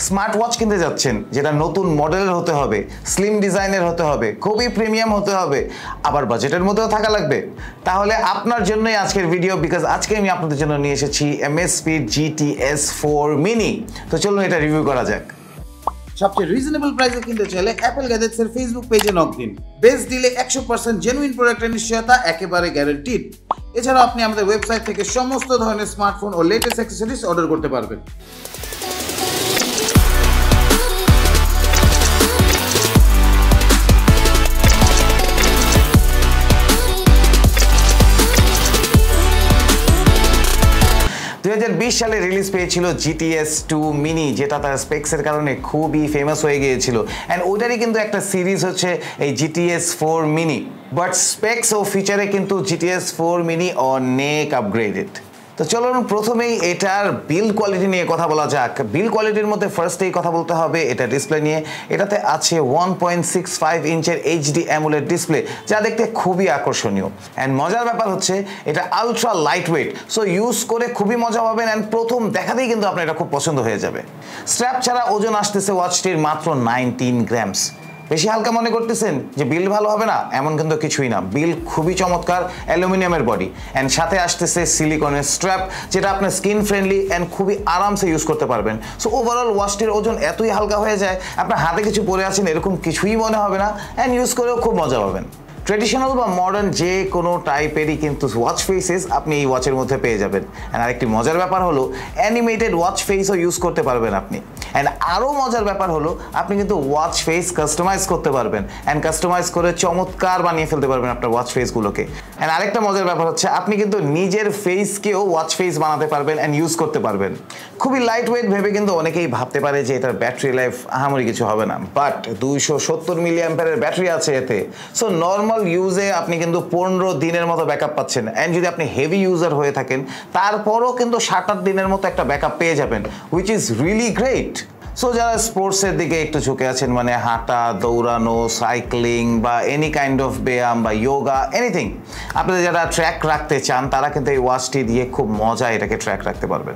Smart watch কিনতে যাচ্ছেন যেটা নতুন মডেলের হতে হবে, স্লিম ডিজাইনের হতে হবে, খুবই প্রিমিয়াম হতে হবে, আবার বাজেটের মধ্যেও থাকা লাগবে, তাহলে আপনার জন্যই আজকের ভিডিও। বিকজ আজকে আমি আপনাদের জন্য নিয়ে এসেছি Amazfit GTS 4 mini। তো চলুন এটা রিভিউ করা যাক। সবচেয়ে রিজনেবল প্রাইসে কিনতে চাইলে অ্যাপল গ্যাজেটসের ফেসবুক পেজে নক দিন। বেস্ট ডিলে 100% জেনুইন প্রোডাক্টের নিশ্চয়তা একেবারে গ্যারান্টিড। এছাড়াও আপনি আমাদের ওয়েবসাইট থেকে সমস্ত ধরনের স্মার্টফোন ও লেটেস্ট অ্যাক্সেসরিজ অর্ডার করতে পারবেন। সালে রিলিজ পেয়েছিল GTS 2 mini, যেটা তার স্পেক্সের কারণে খুবই ফেমাস হয়ে গিয়েছিল। অ্যান্ড ওইটারই কিন্তু একটা সিরিজ হচ্ছে এই GTS 4 mini, বাট স্পেক্স ও ফিচারে কিন্তু GTS 4 mini অনেক আপগ্রেডেড। তো চলুন প্রথমেই এটার বিল্ড কোয়ালিটি নিয়ে কথা বলা যাক। বিল্ড কোয়ালিটির মধ্যে ফার্স্টেই কথা বলতে হবে এটা ডিসপ্লে নিয়ে। এটাতে আছে 1.65 ইঞ্চের HD অ্যামোলেড ডিসপ্লে, যা দেখতে খুবই আকর্ষণীয়। অ্যান্ড মজার ব্যাপার হচ্ছে এটা ultra light weight, so use করে খুবই মজা পাবেন। অ্যান্ড প্রথম দেখাতেই কিন্তু আপনার এটা খুব পছন্দ হয়ে যাবে। স্ট্র্যাপ ছাড়া ওজন আসতেছে ওয়াচটির মাত্র 19 গ্রামস। বেশি হালকা মনে করতেছেন যে বিল্ড ভালো হবে না? এমন কিন্তু কিছুই না, বিল্ড খুবই চমৎকার, অ্যালুমিনিয়ামের বডি অ্যান্ড সাথে আসতেছে সিলিকনের স্ট্র্যাপ, যেটা আপনার স্কিন ফ্রেন্ডলি অ্যান্ড খুবই আরামসে ইউজ করতে পারবেন। সো ওভারঅল ওয়াচটির ওজন এতই হালকা হয়ে যায় আপনার হাতে কিছু পরে আছেন এরকম কিছুই মনে হবে না, অ্যান্ড ইউজ করেও খুব মজা পাবেন। ট্রেডিশনাল বা মডার্ন যে কোনো টাইপেরই কিন্তু ওয়াচ ফেসেস আপনি এই ওয়াচের মধ্যে পেয়ে যাবেন। অ্যান্ড আরেকটি মজার ব্যাপার হলো অ্যানিমেটেড ওয়াচ ফেসও ইউজ করতে পারবেন আপনি। অ্যান্ড আরও মজার ব্যাপার হলো আপনি কিন্তু ওয়াচ ফেস কাস্টমাইজ করতে পারবেন, অ্যান্ড কাস্টমাইজ করে চমৎকার বানিয়ে ফেলতে পারবেন আপনার ওয়াচ ফেসগুলোকে। অ্যান্ড আরেকটা মজার ব্যাপার হচ্ছে আপনি কিন্তু নিজের ফেসকেও ওয়াচ ফেস বানাতে পারবেন অ্যান্ড ইউজ করতে পারবেন। খুবই লাইট ওয়েট ভেবে কিন্তু অনেকেই ভাবতে পারে যে এটার ব্যাটারি লাইফ আহামরি কিছু হবে না, বাট 270 মিলি অ্যাম্পিয়ারের ব্যাটারি আছে এতে। সো নর্মাল ইউজে আপনি কিন্তু 15 দিনের মতো ব্যাকআপ পাচ্ছেন। অ্যান্ড যদি আপনি হেভি ইউজার হয়ে থাকেন তারপরও কিন্তু 7-8 দিনের মতো একটা ব্যাকআপ পেয়ে যাবেন, which is really great. So যারা স্পোর্টসের দিকে একটু ঝুঁকে আছেন, মানে হাঁটা, দৌড়ানো, সাইক্লিং বা এনি কাইন্ড অফ ব্যায়াম বা যোগা, এনিথিং, আপনাদের যারা ট্র্যাক রাখতে চান তারা কিন্তু এই ওয়াচটি দিয়ে খুব মজা এটাকে ট্র্যাক রাখতে পারবেন।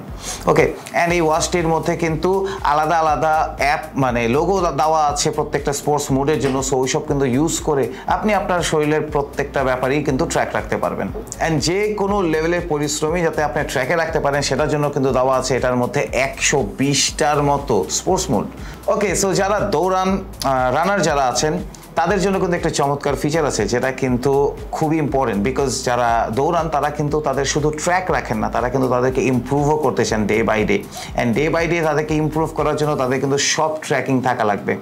ওকে, অ্যান্ড এই ওয়াচটির মধ্যে কিন্তু আলাদা আলাদা অ্যাপ মানে লোগো দেওয়া আছে প্রত্যেকটা স্পোর্টস মুডের জন্য। সো ওইসব কিন্তু ইউজ করে আপনি আপনার শরীরের প্রত্যেকটা ব্যাপারেই কিন্তু ট্র্যাক রাখতে পারবেন। অ্যান্ড যে কোনো লেভেলের পরিশ্রমী যাতে আপনি ট্র্যাকে রাখতে পারেন সেটার জন্য কিন্তু দেওয়া আছে এটার মধ্যে 120টার মতো স্পোর্টস মোড। ওকে, সো যারা দৌড়ান, রানার যারা আছেন তাদের জন্য কিন্তু একটা চমৎকার ফিচার আছে যেটা কিন্তু খুবই ইম্পর্টেন্ট। বিকজ যারা দৌড়ান তারা কিন্তু তাদের শুধু ট্র্যাক রাখেন না, তারা কিন্তু তাদেরকে ইমপ্রুভও করতে চান day by day. And day by day তাদেরকে ইমপ্রুভ করার জন্য তাদের কিন্তু সব ট্র্যাকিং থাকা লাগবে।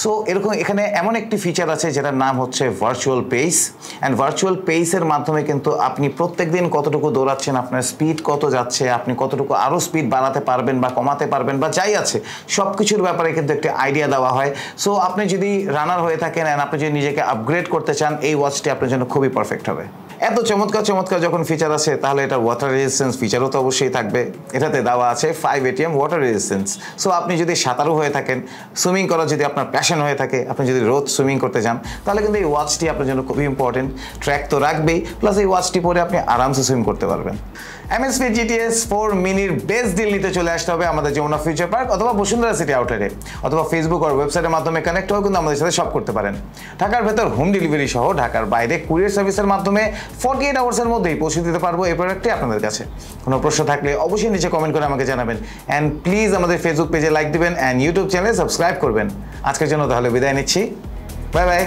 সো এরকম এখানে এমন একটি ফিচার আছে যেটার নাম হচ্ছে ভার্চুয়াল পেস। অ্যান্ড ভার্চুয়াল পেসের মাধ্যমে কিন্তু আপনি প্রত্যেক দিন কতটুকু দৌড়াচ্ছেন, আপনার স্পিড কত যাচ্ছে, আপনি কতটুকু আরও স্পিড বাড়াতে পারবেন বা কমাতে পারবেন বা যাই আছে সব কিছুর ব্যাপারে কিন্তু একটা আইডিয়া দেওয়া হয়। সো আপনি যদি রানার হয়ে থাকেন, আপনি যদি নিজেকে আপগ্রেড করতে চান, এই ওয়াচটি আপনার জন্য খুবই পারফেক্ট হবে। এত চমৎকার চমৎকার যখন ফিচার আছে তাহলে এটা ওয়াটার রেজিস্ট্যান্স ফিচারও তো অবশ্যই থাকবে। এটাতে দেওয়া আছে 5 ATM ওয়াটার রেজিস্ট্যান্স। সো আপনি যদি সাঁতারু হয়ে থাকেন, সুইমিং করা যদি আপনার প্যাশন হয়ে থাকে, আপনি যদি রোজ সুইমিং করতে চান, তাহলে কিন্তু এই ওয়াচটি আপনার জন্য খুবই ইম্পর্টেন্ট। ট্র্যাক তো রাখবেই, প্লাস এই ওয়াচটি পরে আপনি আরামসে সুইম করতে পারবেন। Amazfit GTS 4 মিনির বেস্ট ডিল নিতে চলে আসতে হবে আমাদের যমুনা ফিউচার পার্ক অথবা বসুন্ধরা সিটি আউটলেটে, অথবা ফেসবুক আর ওয়েবসাইটের মাধ্যমে কানেক্ট হয়ে কিন্তু আমাদের সাথে শপ করতে পারেন। ঢাকার ভেতর হোম ডেলিভারি সহ ঢাকার বাইরে কুরিয়ার সার্ভিসের মাধ্যমে 48 আওয়ার্সের মধ্যেই পৌঁছে দিতে পারবো এই প্রোডাক্টটি আপনাদের কাছে। কোনো প্রশ্ন থাকলে অবশ্যই নিচে কমেন্ট করে আমাকে জানাবেন। অ্যান্ড প্লিজ আমাদের ফেসবুক পেজে লাইক দিবেন অ্যান্ড ইউটিউব চ্যানেলে সাবস্ক্রাইব করবেন। আজকের জন্য তাহলে বিদায় নিচ্ছি, বাই বাই।